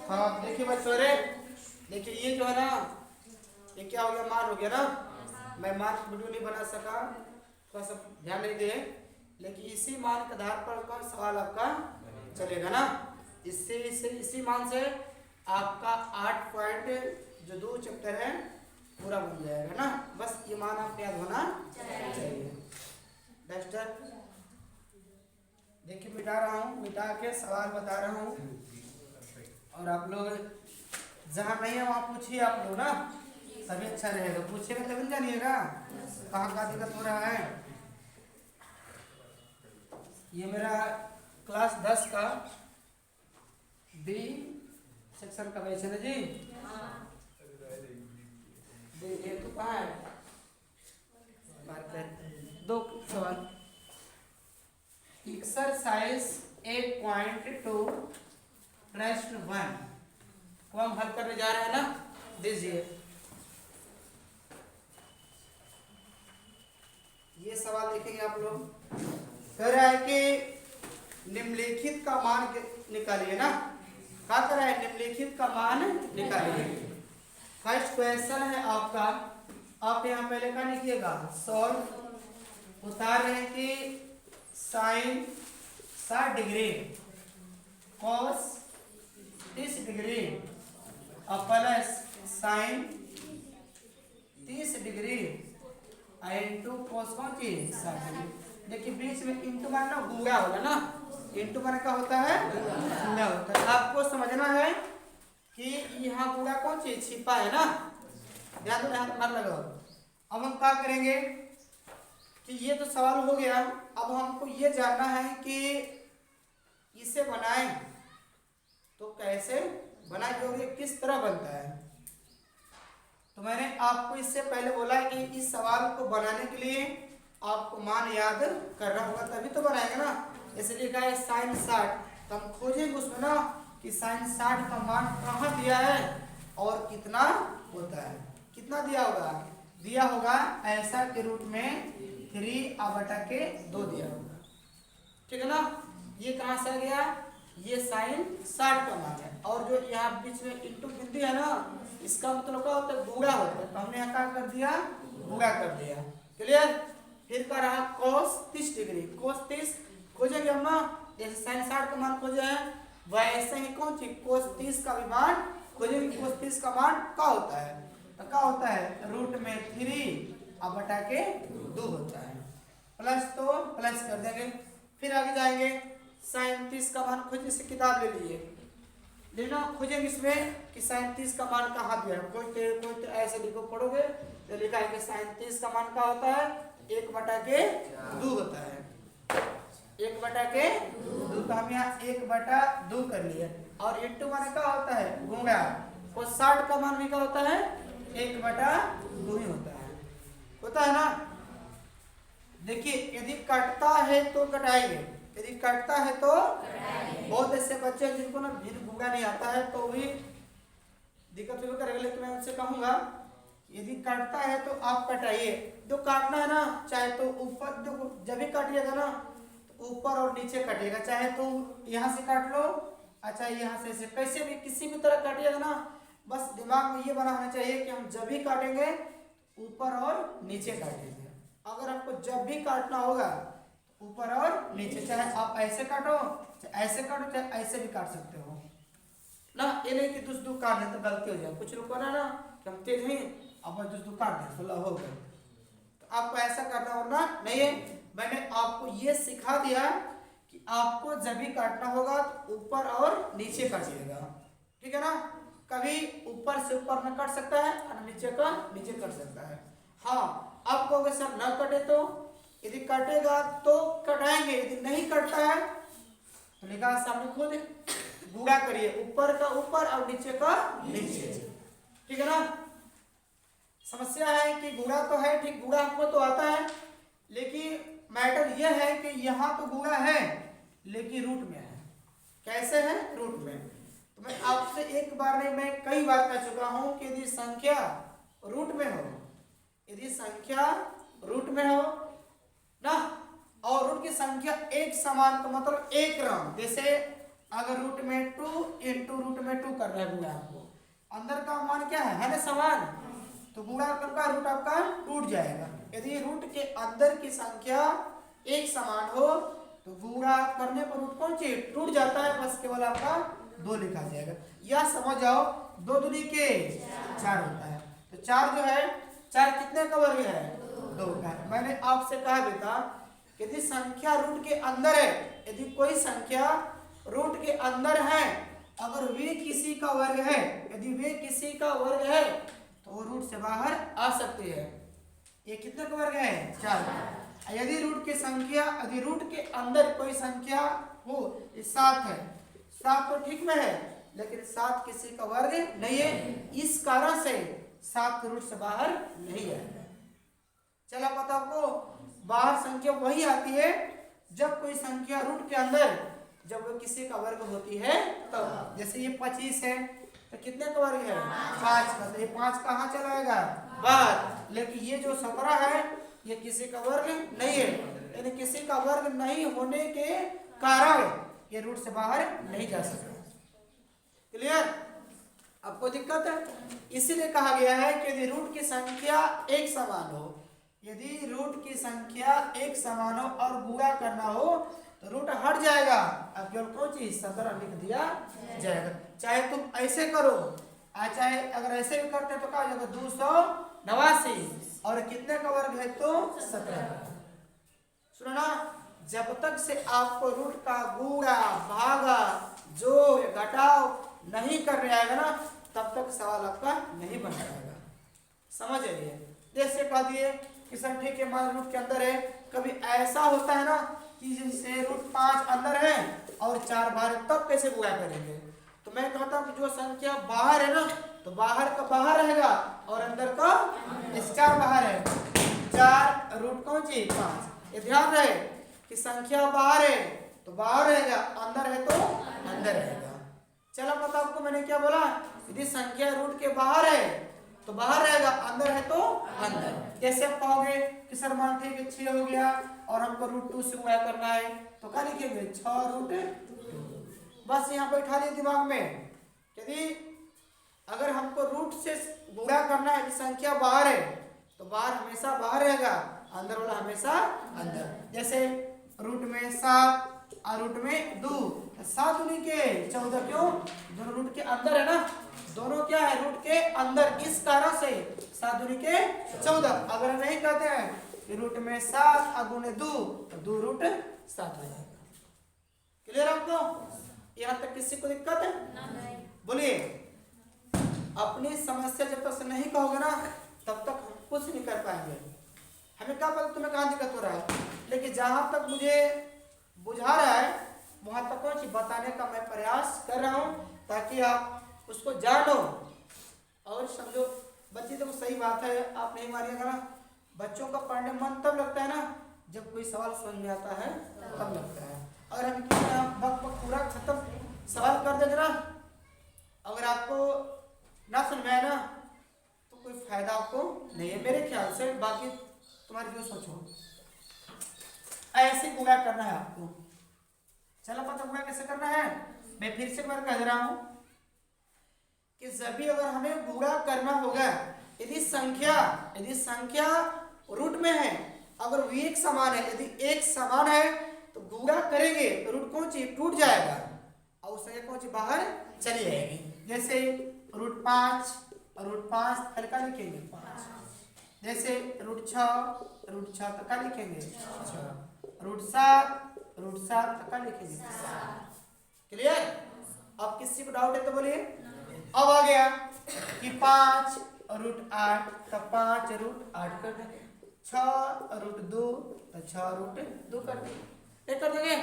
हाँ देखिए बच्चों रे, देखिए ये जो है ना, ये क्या हो गया, मान हो गया ना। मैं मान वीडियो नहीं बना सका, थोड़ा सा ध्यान नहीं दे, लेकिन इसी मान के आधार पर का सवाल आपका चलेगा ना। इसी मान से आपका 8 पॉइंट जो 2 चैप्टर है पूरा बन जाएगा ना। बस ये मान आपको याद होना चाहिए। डस्टर देखिए मिटा रहा हूँ, मिटा के सवाल बता रहा हूँ, और आप लोग जहाँ नहीं है वहाँ पूछिए आप लोग ना, तभी अच्छा रहेगा। पूछेगा तभी न जानिएगा कहाँ का दिक्कत हो रहा है। ये मेरा क्लास 10 का बी सेक्शन का क्वेश्चन है जी। ये तो कहाँ है, दो सवाल। एक्सरसाइज 8.2 प्रश्न 1 को हम हल करने जा रहे हैं ना। दीजिए ये सवाल देखेंगे आप लोग। कह रहा है कि निम्नलिखित का मान निकालिए ना। क्या कर रहा है, निम्नलिखित का मान निकालिए। फर्स्ट क्वेश्चन है आपका, आप यहाँ पहले क्या लिखिएगा, सॉल्व। उतार रहे हैं कि साइन 60 डिग्री, कॉस 30 डिग्री और plus sign 30 degree into cos कौन ची 60 डिग्री। देखिए बीच में इंटू मानना गुणा होगा ना, इंटू माना क्या होता है, गुणा होता है। आपको समझना है कि यहाँ गुणा कौन सी छिपा है ना, ध्यान दो, ध्यान मत लगाओ। अब हम क्या करेंगे कि ये तो सवाल हो गया, अब हमको ये जानना है कि इसे बनाएं तो कैसे बनाएंगे, किस तरह बनता है। तो मैंने आपको इससे पहले बोला कि इस सवाल को बनाने के लिए आपको मान याद करना होगा, तभी तो बनाएंगे ना। इसलिए लिखा है साइन 60, तो हम खोजेंगे उसमें ना कि साइन 60 का मान कहाँ दिया है और कितना होता है। कितना दिया होगा ऐसा के रूट में 3/2 दिया होगा, ठीक है ना। ये कहाँ से आ गया, ये साइन 60 का मान है, और जो यहाँ बीच में इंटू बिंदु है ना, इसका मतलब क्या होता है, गुणा होता है। तो हमने यहाँ क्या कर दिया, गुणा कर दिया। क्लियर। फिर कर रहा cos 30 डिग्री, cos 30 खोजेंगे हम ना, जैसे साइन 60 का मान खोजे हैं वैसे ही कौन सी cos 30 का भी मान खोजेंगे। cos 30 का मान क्या होता है, तो क्या होता है, रूट में 3/2 होता है। प्लस तो प्लस कर देंगे, फिर आगे जाएंगे। साइन 30 का मान खोजिए, से किताब ले लीजिए, लेना खोजेंगे इसमें कि साइन 30 का मान कहाँ दिया है। कोई तो ऐसे लिखो, पढ़ोगे तो लिखा है कि साइन 30 का मान क्या होता है, 1/2 होता है। 1/2 तो हम यहाँ 1/2 कर लिए, और इंटू मान क्या होता है, गुणा। और 60 का मान भी क्या होता है, 1/2 ही होता है ना। देखिए यदि कटता है तो कटाएंगे, यदि कटता है तो बहुत ऐसे बच्चे हैं जिनको ना भिन्न गुणा नहीं आता है, तो भी दिक्कत भी करेगा। लेकिन मैं उनसे कहूंगा यदि काटता है तो आप कटाइए। जो काटना है ना, चाहे तो ऊपर, देखो जब भी काटिएगा ना तो ऊपर और नीचे काटिएगा, चाहे तो यहाँ से काट लो, अच्छा यहाँ से कैसे भी किसी भी तरह काटिएगा ना। बस दिमाग में ये बना होना चाहिए कि हम जब भी काटेंगे ऊपर और नीचे काटेंगे। अगर आपको जब भी काटना होगा ऊपर और नीचे, चाहे आप ऐसे काटो, चाहे ऐसे काटो, चाहे ऐसे भी काट सकते हो ना। ये नहीं कि दूसरे काट दे तो गलती हो जाए। कुछ लोग ना कि हम तेज हैं अब दूसरे काट दे 16 हो गए, तो आपको ऐसा करना होना नहीं है। मैंने आपको ये सिखा दिया कि आपको जब भी काटना होगा तो ऊपर और नीचे काटिएगा, ठीक है ना। कभी ऊपर से ऊपर में कट सकता है और नीचे का नीचे कट सकता है। हाँ आप कहोगे सर न कटे तो, यदि कटेगा तो कटाएंगे, यदि नहीं कटता है तो लिखा सामने खुद गुणा करिए, ऊपर का ऊपर और नीचे का नीचे, ठीक है ना। समस्या है कि गुणा तो है ठीक, गुणा हमको तो आता है, लेकिन मैटर यह है कि यहाँ तो गुणा है लेकिन रूट में है। कैसे है, रूट में। तो मैं आपसे एक बार नहीं, मैं कई बार कह चुका हूं कि यदि संख्या रूट में हो, यदि संख्या रूट में हो ना, और रूट की संख्या एक समान का मतलब एक क्रम, जैसे अगर रूट में 2 इंटू रूट में 2 कर रहे हैं गुणा आपको, अंदर का मान क्या है ना समान, तो गुणा का रूट आपका टूट जाएगा। यदि रूट के अंदर की संख्या एक समान हो तो गुणा करने पर रूट कौन सी टूट जाता है, बस केवल आपका 2 लिखा जाएगा। या समझ जाओ 2 दूनी के 4 होता है, तो 4 जो है 4 कितने का वर्ग है 2 का। मैंने आपसे कहा बेटा यदि संख्या रूट के अंदर है, यदि कोई संख्या रूट के अंदर है, अगर वे किसी का वर्ग है, यदि वे किसी का वर्ग है तो वो रूट से बाहर आ सकती है। ये कितने का वर्ग है 4 का। यदि रूट की संख्या, यदि रूट के अंदर कोई संख्या हो, 7 है, 7 तो ठीक में है लेकिन 7 किसी का वर्ग नहीं है, इस कारण से 7 रूट से बाहर नहीं आएगा। चला पता आपको, बाहर संख्या वही आती है जब कोई संख्या रूट के अंदर, जब वो किसी का वर्ग होती है तब। जैसे ये 25 है तो कितने का वर्ग है 5 का, तो ये 5 कहाँ चलाएगा बाहर। लेकिन ये जो 17 है ये किसी का वर्ग नहीं है, यानी किसी का वर्ग नहीं होने के कारण ये रूट से बाहर नहीं जा सकता। क्लियर? आपको दिक्कत है? इसीलिए कहा गया है कि यदि रूट की संख्या एक समान हो, यदि रूट की संख्या एक समान हो और गुणा करना हो तो रूट हट जाएगा, अब केवल कौन चीज 17 लिख दिया जाएगा। चाहे तुम ऐसे करो, चाहे अगर ऐसे भी करते तो क्या हो जाएगा 289, और कितने का वर्ग है तो 17। सुनो ना, जब तक से आपको रूट का गुणा भागा जोड़ घटाव नहीं करने आएगा ना, तब तक सवाल आपका नहीं बन पाएगा। समझ आइए, जैसे कह दिए कि सर ठीक है मान रूट के अंदर है, कभी ऐसा होता है ना कि जैसे रूट 5 अंदर है और 4 बाहर, तब कैसे गुणा करेंगे। तो मैं कहता हूँ कि जो संख्या बाहर है ना तो बाहर का बाहर रहेगा और अंदर का, इस 4 बाहर है, 4 रूट कौन सी 5। ये ध्यान रहे कि संख्या बाहर है तो बाहर रहेगा, अंदर है तो अंदर रहेगा। चलो पता आपको मैंने क्या बोला, यदि संख्या रूट के बाहर है तो बाहर रहेगा, अंदर है तो अंदर। जैसे आप कहोगे कि सर मान ठीक है 6 हो गया और हमको रूट 2 से गुणा करना है, तो क्या लिखेंगे 6 रूट 2। बस यहाँ बैठा लिया दिमाग में, यदि अगर हमको रूट से गुणा करना है, संख्या बाहर है तो बाहर हमेशा बाहर रहेगा, अंदर वाला हमेशा अंदर। जैसे रूट में 7 और रूट में 2, 7 दूनी के 14, क्यों दोनों रूट के अंदर है ना, दोनों क्या है रूट के अंदर, इस कारण से 7 दूनी के 14। अगर हम नहीं कहते हैं कि रूट में 7 और गुणे 2 तो 2 रूट 7 हो जाएगा। क्लियर आपको? यहाँ तक किसी को दिक्कत है? बोलिए। अपनी समस्या जब तक नहीं कहोगे ना तब तक हम कुछ नहीं कर पाएंगे। हमें क्या पता तुम्हें कहाँ दिक्कत हो रहा है, लेकिन जहां तक मुझे बुझा रहा है वहां तक कुछ बताने का मैं प्रयास कर रहा हूं ताकि आप उसको जानो और समझो। बच्चे तो सही बात है, आप नहीं मारिएगा ना, बच्चों का पढ़ने मन तब लगता है ना जब कोई सवाल समझ में आता है तब लगता है। अगर हम कितना वक्त पूरा खत्म सवाल कर देंगे ना, अगर आपको ना समझ में आए ना तो कोई फायदा आपको नहीं है मेरे ख्याल से। बाकी तुम्हारी जो सोचो, ऐसे गुणा करना है आपको। चलो पता गुणा कैसे करना है, मैं फिर से बार कह रहा हूं कि जब भी अगर हमें गुणा करना होगा, यदि संख्या रूट में है, अगर वो एक समान है, यदि एक समान है तो गुणा करेंगे तो रूट कौन सी टूट जाएगा और संख्या कौन सी बाहर चली जाएगी। जैसे रूट 5 और रूट 5 हल्का लिखेंगे 5। जैसे रूट 6 तक का लिखेंगे 6, रूट 7 तक का लिखेंगे 7। क्लियर? अब किसी को डाउट है तो बोलिए। अब आ गया कि 5 रूट 8 तो 5 रूट 8 कर देंगे, 6 रूट 2 तो 6 रूट 2 कर देंगे, कर देंगे।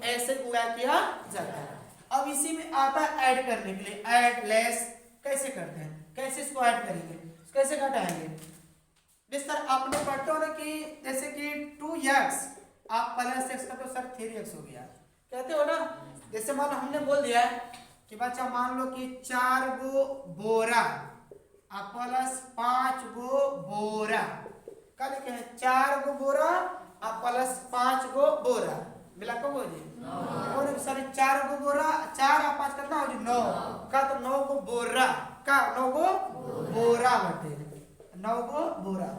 ऐसे गुणा किया जाता है। अब इसी में आता है ऐड करने के लिए, ऐड लेस कैसे करते हैं, कैसे इसको ऐड करेंगे, कैसे घटाएंगे। सर आपने पढ़ते हो ना कि जैसे कि 2x आप प्लस x का तो सर 3x हो गया, कहते हो ना। जैसे मान लो हमने बोल दिया कि बच्चा मान लो कि 4 गो बोरा आप प्लस 5 गो बोरा, क्या लिखे हैं 4 गो बोरा आप प्लस 5 गो बोरा, मिला कब हो जी सर चार गो बोरा, 4 और 5 कितना हो जी 9 का, तो 9 गो बोरा का, 9 गो बोरा बटे 9 गो बोरा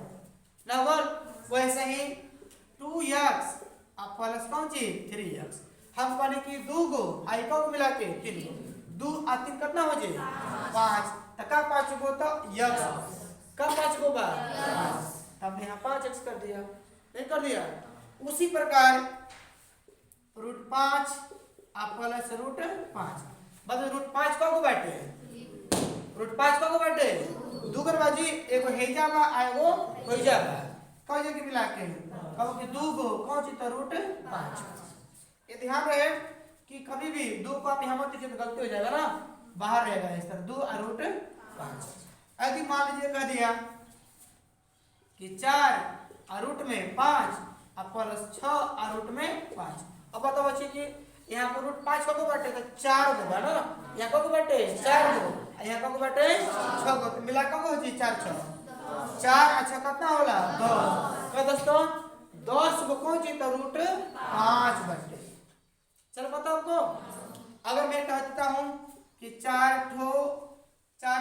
ना बोल। वैसे ही 2x अब प्लस कौन चीज 3x, हम कहने की 2 गो आई को मिला के 3 गो, 2 और 3 कितना हो जाए 5, का 5 गो तो x का 5 गो बा, हमने यहाँ 5x कर दिया, नहीं कर दिया। उसी प्रकार √5 आप प्लस √5 बस √5 को बाटे, √5 को बाटे दू करवाजी, एगो हेजा बा एगो होइजा बा, कौन जगह मिला के कहो कि 2 गो कौन सी तो √5। ये ध्यान रहे कि कभी भी 2 को आप यहाँ मत लीजिए तो गलती हो जाएगा ना, बाहर रहेगा इस तरह 2 और √5। यदि मान लीजिए कह दिया कि 4 और रूट में 5 और प्लस 6 और रूट में 5, अब बताओ बच्चे कि यहाँ पर √5 को बाटे तो 4 गो बा ना, यहाँ को बाटे 4 गो, यहाँ को बाटे 6 गो, तो मिला को हो जी 4 6 4 अच्छा कितना होला 10 का दोस्तों 10 गो कौन जी तो √5 बटे। चलो बताओ को अगर मैं कहता हूँ कि 4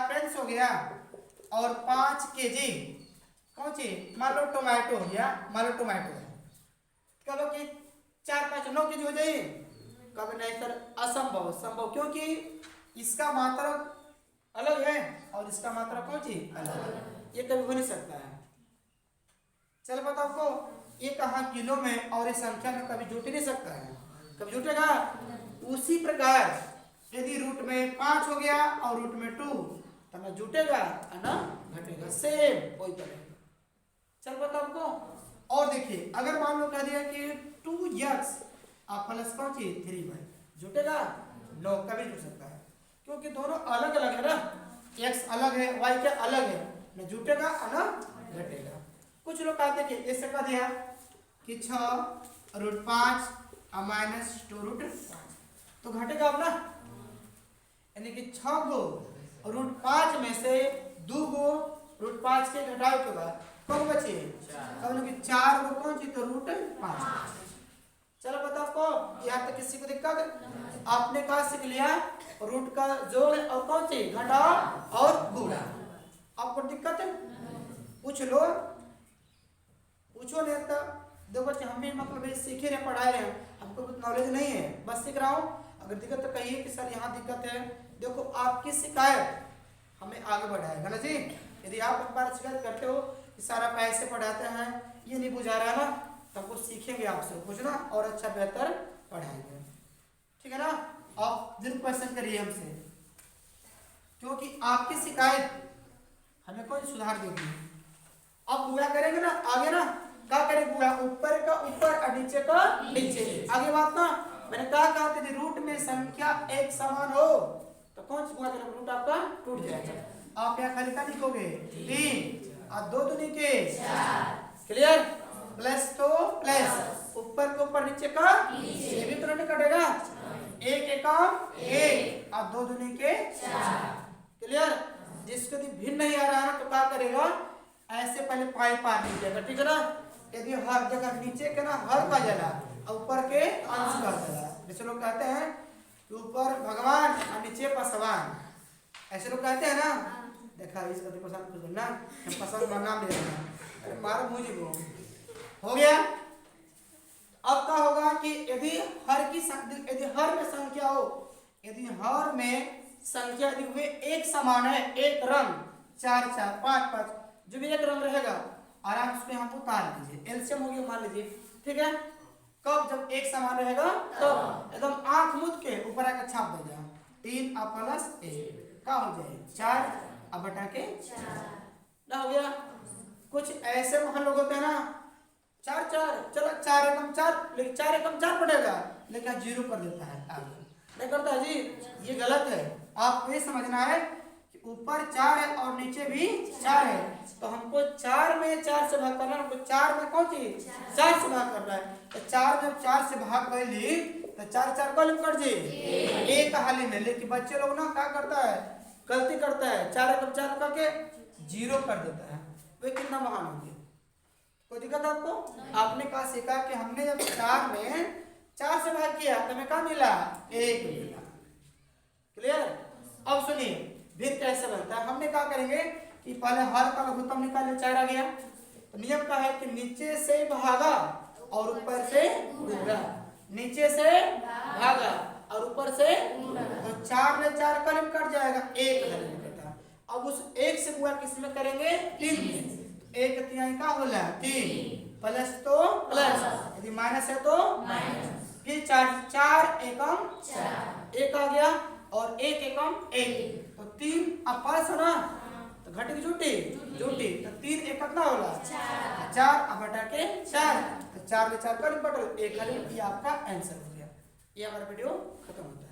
पेंस हो गया और 5 kg कौन सी मान लो टोमेटो हो गया, मान लो टोमेटो है, कहो कि 4 5 9 kg हो जाए, कभी नहीं सर असंभव, संभव क्योंकि इसका मात्रा अलग है और इसका मात्रा कौन सी अलग है, ये कभी हो नहीं सकता है। चलो बताओ को ये कहा किलो में और इस संख्या में कभी जुट नहीं सकता है, कभी जुटेगा। उसी प्रकार यदि रूट में 5 हो गया और रूट में 2 तो ना जुटेगा ना घटेगा, सेम वही तरह। चल बताओ को और देखिए अगर मान लो कह दिया कि 2x आप प्लस कौन सी 3y जुटेगा, नो कभी जुट सकता है क्योंकि दोनों अलग अलग है ना, x अलग है y क्या अलग है, न जुटेगा ना घटेगा। कुछ लोग कहते हैं कि ऐसे कह दिया कि 6 √5 और -2 √5 तो घटेगा अब ना, यानी कि 6 गो √5 में से 2 गो √5 के घटाव के बाद कौन बचे, कौन कि 4 गो कौन सी तो √5। चलो बताओ को यहाँ तक किसी को दिक्कत, आपने कहा सीख लिया रूट का जोड़ और कौन सी घटाव और गुणा, आपको दिक्कत है पूछ लो, पूछो नहीं तो दो बच्चे हम भी मतलब सीखे रहे पढ़ाए रहे, हमको कुछ नॉलेज नहीं है बस सीख रहा हूँ। अगर दिक्कत तो कहिए कि सर यहाँ दिक्कत है, देखो आपकी शिकायत हमें आगे बढ़ाएगा ना जी। यदि आप एक बार शिकायत करते हो कि सारा पैसे पढ़ाते हैं ये नहीं बुझा रहा ना, तब कुछ सीखेंगे आपसे कुछ ना और अच्छा बेहतर पढ़ाएंगे, ठीक है ना। आप जरूर क्वेश्चन करिए हमसे क्योंकि आपकी शिकायत हमें कोई सुधार देगी। अब गुणा करेंगे ना आगे ना, क्या करेंगे गुणा, ऊपर का ऊपर और नीचे का नीचे, आगे बात ना मैंने कहा था यदि रूट में संख्या एक समान हो तो कौन सी गुणा करेंगे, रूट आपका टूट जाएगा। आप यहाँ खाली क्या लिखोगे 3 और 2 दूनी के 4, क्लियर, प्लस तो प्लस ऊपर के ऊपर नीचे का ये भी तो नहीं कटेगा, 1 एकम 1 और 2 दूनी के 4, क्लियर। जिसको यदि भिन्न नहीं आ रहा है तो क्या करेगा, ऐसे पहले पाई पार लीजिएगा, ठीक है ना। यदि हर जगह नीचे के ना हर का जला और ऊपर के अंश का जला, जैसे लोग कहते हैं कि ऊपर भगवान और नीचे पासवान, ऐसे लोग कहते हैं ना, देखा इसका तो पसंद ना पसंद नाम ले रहा, अरे मारो मुझे वो हो गया। अब क्या होगा कि यदि हर में संख्या हो, यदि हर में संख्या यदि वे एक समान है, एक रंग 4 4 5 5 जो भी एक रंग रहेगा आराम से हम उतार लीजिए, एलसीएम हो गया मान लीजिए, ठीक है। कब जब एक समान रहेगा तो एकदम आंख मूंद के ऊपर आकर छाप देगा 3 और प्लस 1 का हो जाए 4 और बटा के 4 ना हो गया। कुछ ऐसे महान लोग होते हैं ना 4 4 चलो 4 एकम 4 लेकिन 4 एकम 4 पड़ेगा लेकिन 0 कर देता है आगे नहीं करता जी, ये गलत है। आपको ये समझना है कि ऊपर 4 है और नीचे भी 4 है, तो हमको 4 में 4 से भाग करना है, हमको 4 में कौन सी 4 से भाग करना है, तो 4 में 4 से भाग कर ली तो 4 4 कॉलम कर जी एक हाली में। लेकिन बच्चे लोग ना क्या करता है, गलती करता है 4 एकम 4 करके 0 कर देता है, वे कितना महान होंगे। कोई दिक्कत आपको, आपने कहा सीखा कि हमने जब 4 में 4 से भाग किया तो हमें क्या मिला 1 मिला। क्लियर। अब सुनिए फिर कैसे बनता है। हमने क्या करेंगे कि पहले हर का लघुत्तम निकाले 4 आ गया। तो नियम क्या है कि नीचे से भागा और ऊपर से गुणा, नीचे से भागा और ऊपर से तो 4 में 4 का कट जाएगा 1 कटा। अब उस 1 से गुणा किस में करेंगे 3 में। 1 तिहाई का होला 3 प्लस तो प्लस, यदि माइनस है तो माइनस। फिर 4 एकम 4 1 आ गया और 1 एकम 1 तो 3 अब पास है ना तो घटे की झूठी झूठी तो 3 1 कितना होला 4 अब हटा के 4 तो 4 में 4 का बटल 1 ये आपका आंसर हो गया। ये हमारा वीडियो खत्म होता है।